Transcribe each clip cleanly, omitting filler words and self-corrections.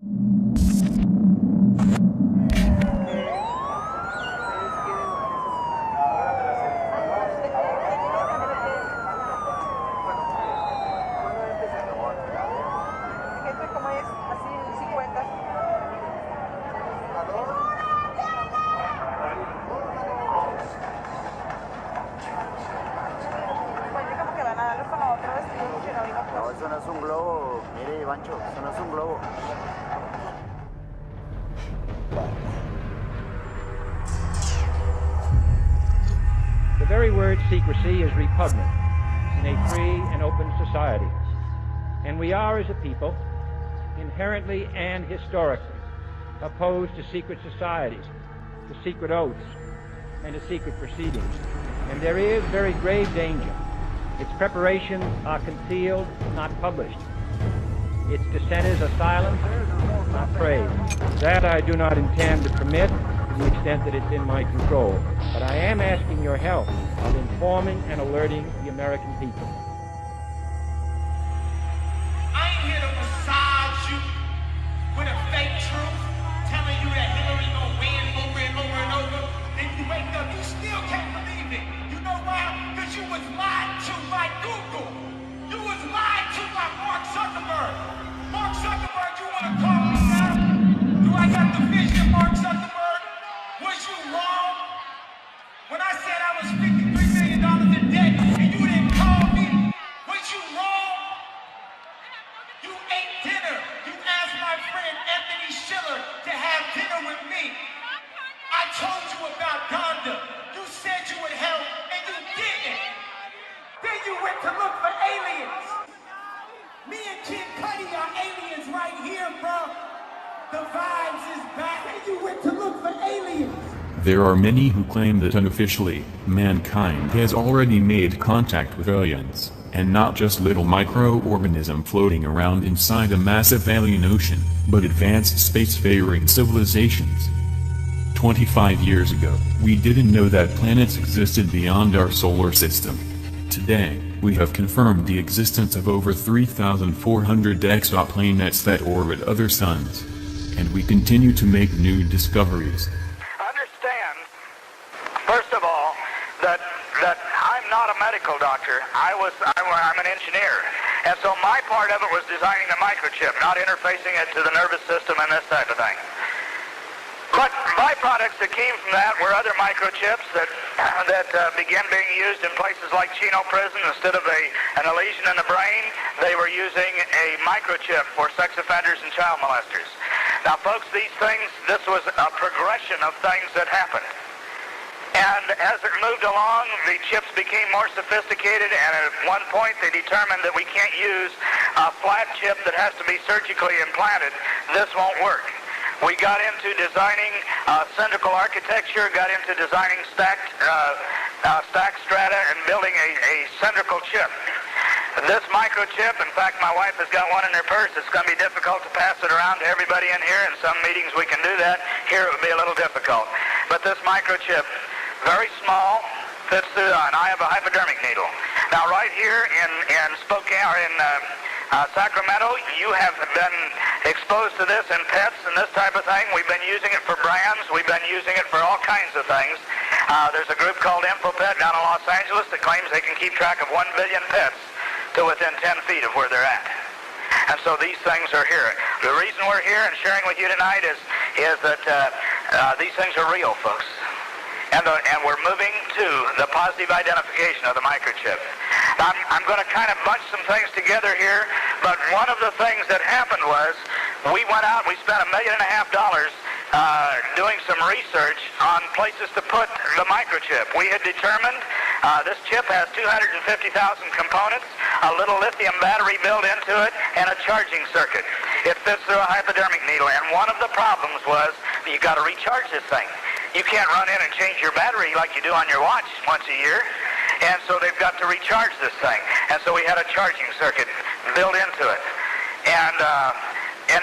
No, eso no es un globo, mire, Bancho, eso no es un globo. The very word secrecy is repugnant in a free and open society. And we are, as a people, inherently and historically opposed to secret societies, to secret oaths, and to secret proceedings. And there is very grave danger. Its preparations are concealed, not published. Its dissenters are silenced, not praised. That I do not intend to permit to the extent that it's in my control. But I am asking your help of informing and alerting the American people. I ain't here to massage you with a fake truth, telling you that Hillary gonna win over and over and over. Then you wake up, you still can't believe it. You know why? Because you was lied to by Google. You was lied to by Mark Zuckerberg. Mark Zuckerberg, you wanna call me now? Do I got the vision, Mark Zuckerberg? Was you wrong? When I said I was $53 million in debt and you didn't call me, was you wrong? You ate dinner. You asked my friend Anthony Schiller to have dinner with me. I told you about Donda. You said you would help, and you didn't. Then you went to look for aliens. Me and Kid Cudi are aliens right here, bro. The vibes is back, and you went to look for aliens. There are many who claim that unofficially, mankind has already made contact with aliens, and not just little microorganism floating around inside a massive alien ocean, but advanced spacefaring civilizations. 25 years ago, we didn't know that planets existed beyond our solar system. Today, we have confirmed the existence of over 3,400 exoplanets that orbit other suns. And we continue to make new discoveries. Understand, first of all, that I'm not a medical doctor. I'm an engineer. And so my part of it was designing the microchip, not interfacing it to the nervous system and this type of thing. But byproducts that came from that were other microchips that began being used in places like Chino Prison. Instead of an lesion in the brain, they were using a microchip for sex offenders and child molesters. Now, folks, this was a progression of things that happened. And as it moved along, the chips became more sophisticated, and at one point they determined that we can't use a flat chip that has to be surgically implanted. This won't work. We got into designing cylindrical architecture, got into designing stacked strata, and building a cylindrical chip. This microchip, in fact, my wife has got one in her purse. It's going to be difficult to pass it around to everybody in here. In some meetings we can do that. Here it would be a little difficult. But this microchip, very small, fits through an eye of a hypodermic needle. Now, right here in Spokane, or in Sacramento, you have been exposed to this in pets and this type of thing. We've been using it for brands. We've been using it for all kinds of things. There's a group called InfoPet down in Los Angeles that claims they can keep track of 1 billion pets to within 10 feet of where they're at. And so these things are here. The reason we're here and sharing with you tonight is that these things are real, folks. And we're moving to the positive identification of the microchip. I'm going to kind of bunch some things together here, but one of the things that happened was we went out, we spent $1.5 million doing some research on places to put the microchip. We had determined this chip has 250,000 components, a little lithium battery built into it, and a charging circuit. It fits through a hypodermic needle, and one of the problems was you got to recharge this thing. You can't run in and change your battery like you do on your watch once a year. And so they've got to recharge this thing. And so we had a charging circuit built into it. And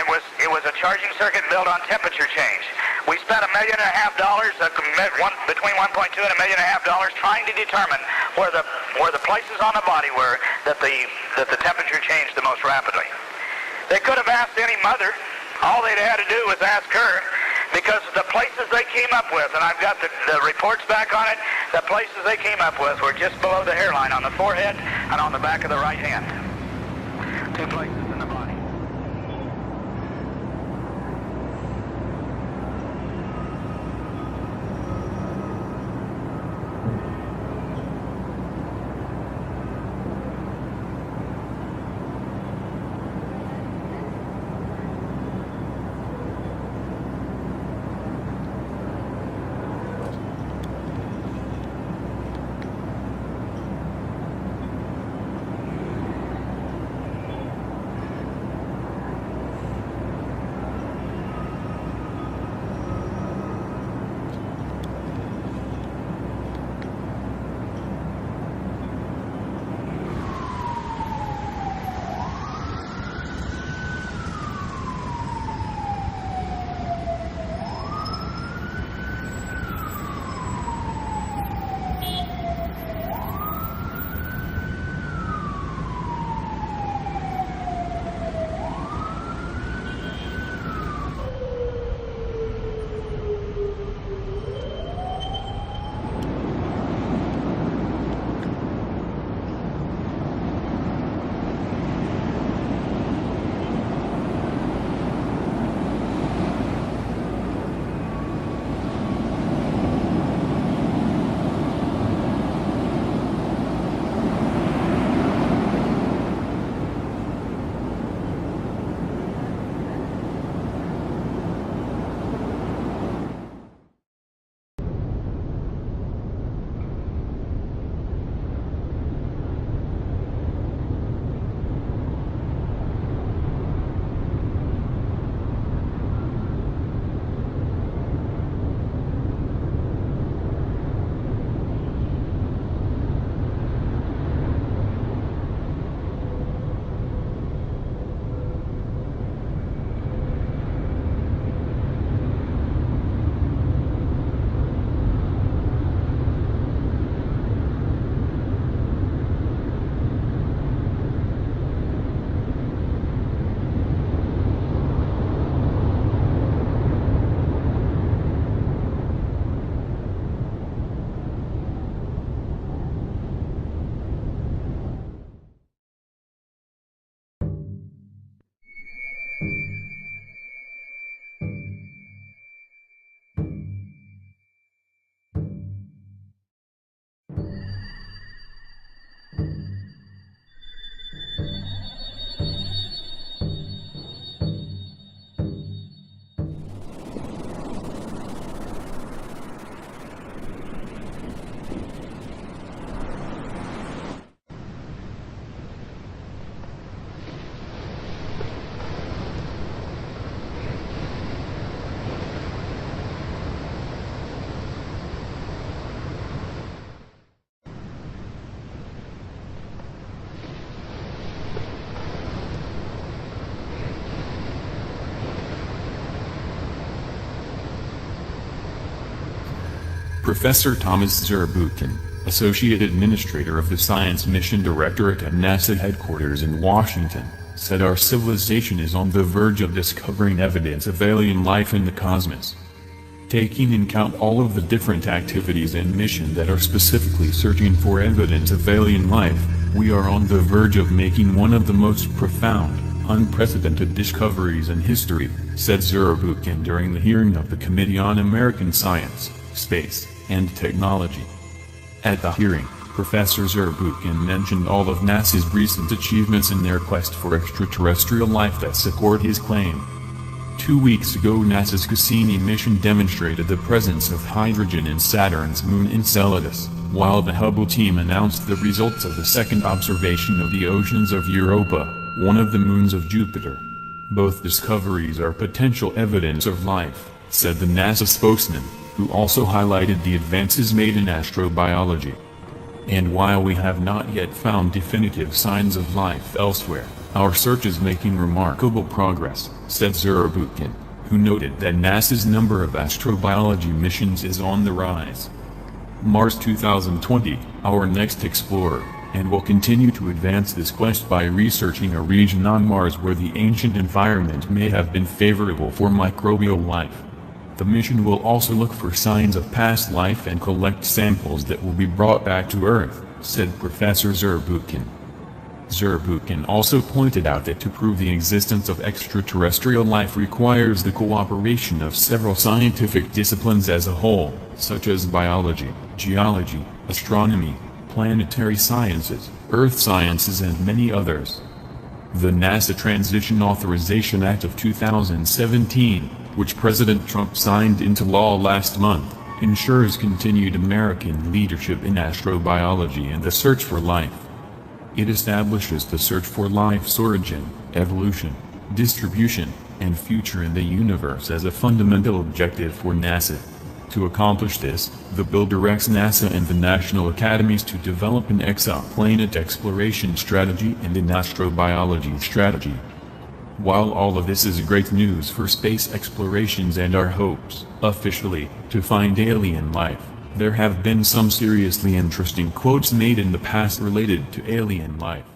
it was a charging circuit built on temperature change. We spent $1.5 million, between 1.2 and $1.5 million, trying to determine where the places on the body were that the temperature changed the most rapidly. They could have asked any mother All they'd had to do was ask her, because the places they came up with, and I've got the reports back on it, the places they came up with were just below the hairline, on the forehead and on the back of the right hand. 2 places in the body. Professor Thomas Zurbuchen, Associate Administrator of the Science Mission Directorate at NASA headquarters in Washington, said our civilization is on the verge of discovering evidence of alien life in the cosmos. Taking in count all of the different activities and missions that are specifically searching for evidence of alien life, we are on the verge of making one of the most profound, unprecedented discoveries in history, said Zurbuchen during the hearing of the Committee on American Science, Space, and Technology. At the hearing, Professor Zurbuchen mentioned all of NASA's recent achievements in their quest for extraterrestrial life that support his claim. 2 weeks ago, NASA's Cassini mission demonstrated the presence of hydrogen in Saturn's moon Enceladus, while the Hubble team announced the results of the second observation of the oceans of Europa, one of the moons of Jupiter. Both discoveries are potential evidence of life, said the NASA spokesman, who also highlighted the advances made in astrobiology. And while we have not yet found definitive signs of life elsewhere, our search is making remarkable progress, said Zurbuchen, who noted that NASA's number of astrobiology missions is on the rise. Mars 2020, our next explorer, and will continue to advance this quest by researching a region on Mars where the ancient environment may have been favorable for microbial life. The mission will also look for signs of past life and collect samples that will be brought back to Earth, said Professor Zurbuchen. Zurbuchen also pointed out that to prove the existence of extraterrestrial life requires the cooperation of several scientific disciplines as a whole, such as biology, geology, astronomy, planetary sciences, earth sciences and many others. The NASA Transition Authorization Act of 2017, which President Trump signed into law last month, ensures continued American leadership in astrobiology and the search for life. It establishes the search for life's origin, evolution, distribution, and future in the universe as a fundamental objective for NASA. To accomplish this, the bill directs NASA and the national academies to develop an exoplanet exploration strategy and an astrobiology strategy. While all of this is great news for space explorations and our hopes, officially, to find alien life, there have been some seriously interesting quotes made in the past related to alien life.